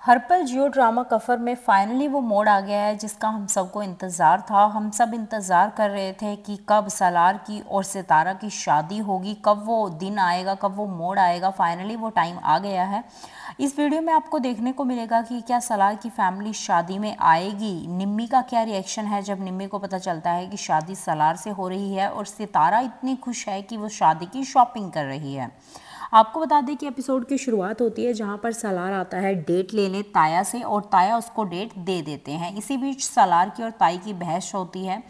हर पल जियो ड्रामा कफर में फाइनली वो मोड़ आ गया है जिसका हम सबको इंतज़ार था। हम सब इंतज़ार कर रहे थे कि कब सलार की और सितारा की शादी होगी, कब वो दिन आएगा, कब वो मोड़ आएगा। फाइनली वो टाइम आ गया है। इस वीडियो में आपको देखने को मिलेगा कि क्या सलार की फैमिली शादी में आएगी, निम्मी का क्या रिएक्शन है जब निम्मी को पता चलता है कि शादी सलार से हो रही है, और सितारा इतनी खुश है कि वो शादी की शॉपिंग कर रही है। आपको बता दें कि एपिसोड की शुरुआत होती है जहां पर सलार आता है डेट लेने ताया से, और ताया उसको डेट दे देते हैं। इसी बीच सलार की और ताई की बहस होती है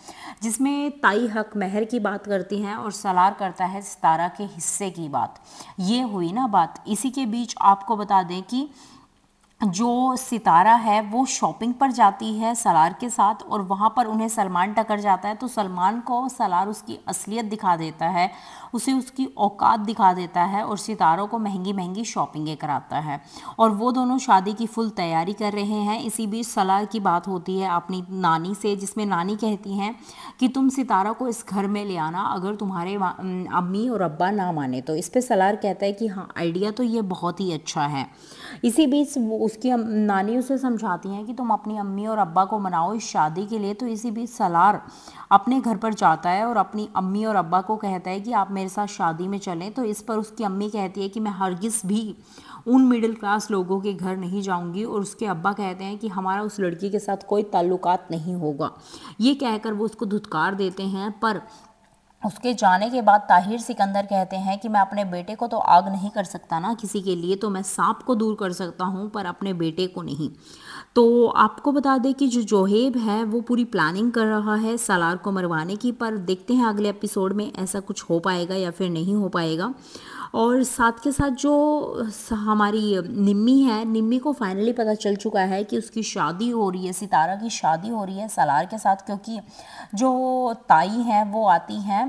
जिसमें ताई हक महर की बात करती हैं और सलार करता है सितारा के हिस्से की बात। ये हुई ना बात। इसी के बीच आपको बता दें कि जो सितारा है वो शॉपिंग पर जाती है सलार के साथ, और वहाँ पर उन्हें सलमान टकर जाता है। तो सलमान को सलार उसकी असलियत दिखा देता है, उसे उसकी औकात दिखा देता है और सितारों को महंगी महंगी शॉपिंगें कराता है, और वो दोनों शादी की फुल तैयारी कर रहे हैं। इसी बीच सलार की बात होती है अपनी नानी से, जिसमें नानी कहती हैं कि तुम सितारा को इस घर में ले आना अगर तुम्हारे अम्मी और अब्बा ना माने तो। इस पर सलार कहता है कि हाँ, आइडिया तो ये बहुत ही अच्छा है। इसी बीच वो उसकी नानी उसे समझाती हैं कि तुम अपनी अम्मी और अब्बा को मनाओ इस शादी के लिए। तो इसी बीच सलार अपने घर पर जाता है और अपनी अम्मी और अब्बा को कहता है कि आप मेरे साथ शादी में चलें। तो इस पर उसकी अम्मी कहती है कि मैं हरगिज़ भी उन मिडिल क्लास लोगों के घर नहीं जाऊंगी, और उसके अब्बा कहते हैं कि हमारा उस लड़की के साथ कोई ताल्लुकात नहीं होगा। ये कहकर वो उसको धुतकार देते हैं। पर उसके जाने के बाद ताहिर सिकंदर कहते हैं कि मैं अपने बेटे को तो आग नहीं कर सकता ना किसी के लिए, तो मैं सांप को दूर कर सकता हूँ पर अपने बेटे को नहीं। तो आपको बता दें कि जो जोहेब है वो पूरी प्लानिंग कर रहा है सलार को मरवाने की, पर देखते हैं अगले एपिसोड में ऐसा कुछ हो पाएगा या फिर नहीं हो पाएगा। और साथ के साथ जो हमारी निम्मी है, निम्मी को फाइनली पता चल चुका है कि उसकी शादी हो रही है, सितारा की शादी हो रही है सलार के साथ, क्योंकि जो ताई हैं वो आती हैं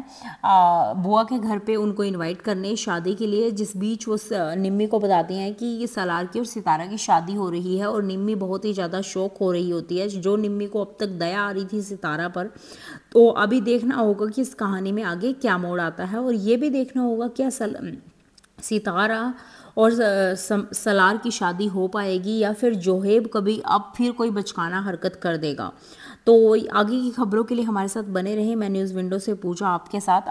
बुआ के घर पे उनको इनवाइट करने शादी के लिए। जिस बीच वो निम्मी को बताती हैं कि ये सलार की और सितारा की शादी हो रही है, और निम्मी बहुत ही ज़्यादा शौक हो रही होती है। जो निम्मी को अब तक दया आ रही थी सितारा पर, तो अभी देखना होगा कि इस कहानी में आगे क्या मोड़ आता है। और ये भी देखना होगा क्या सितारा और सलार की शादी हो पाएगी या फिर जोहेब कभी अब फिर कोई बचकाना हरकत कर देगा। तो आगे की खबरों के लिए हमारे साथ बने रहें। मैं न्यूज़ विंडो से पूजा आपके साथ।